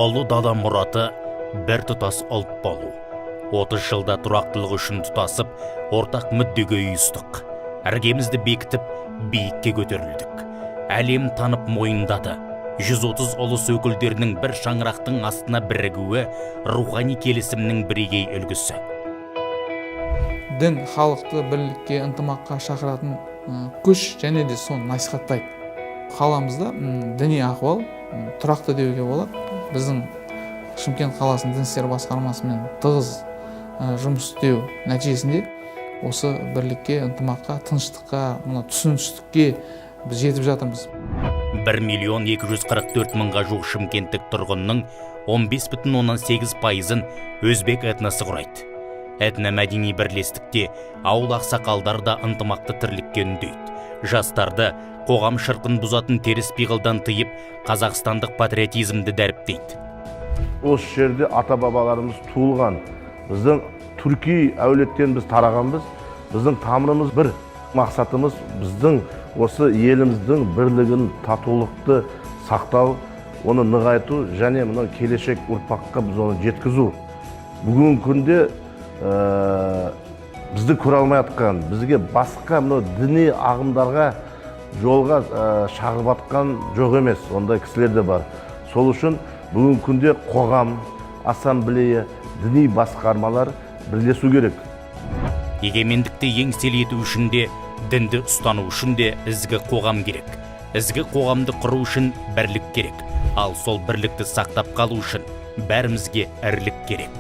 Ұлы дала мұраты бір тұтас ұлт болу. 30 жылда тұрақтылық үшін тұтасып, ортақ мүддеге ұйыстық. Іргемізді бекітіп, биікке көтерілдік. Әлем танып мойындады. 130 ұлыс өкілдерінің бір шаңырақтың астына бірігуі рухани келісімнің бірегей үлгісі. Дін халықты бірлікке, ынтымаққа шақыратын күш және де соны насихаттайды. Қаламызда діни ахуал тұрақты деуге болады. Біздің Шымкент қаласының дін істері басқармасымен тығыз жұмыс істеу нәтижесінде осы бірлікке, ынтымаққа, тыныштыққа, түсіністікке біз жетіп жатырмыз. 1.244.000-ға жуық шымкенттік тұрғынның 15,8%-ын өзбек этносы құрайды. Этномәдени бірлестікте ауыл ақсақалдар да ынтымақты тірлікке үндейді. Жастарды қоғам шырқын бұзатын теріс пиғылдан тыйып, қазақстандық патриотизмді дәріптейді. Осы жерде ата-бабаларымыз туылған, біздің түрки әулеттен біз тарағанбыз, біздің тамырымыз бір, мақсатымыз біздің осы еліміздің бірлігін, татулықты сақтау, оны нығайту және мына келешек ұрпаққа біз оны жеткізу. Бүгінгі күнде бізді көре алмай жатқан, бізге басқа діни ағымдарға жолға шағып атқан жоқ емес, ондай кісілер де бар. Сол үшін бүгінгі күнде қоғам, ассамблея, діни басқармалар бірлесу керек. Егемендікті еңселі ету үшін де, дінді ұстану үшін де ізгі қоғам керек. Ізгі қоғамды құру үшін бірлік керек. Ал сол бірлікті сақтап қалу үшін бәрімізге ірлік керек.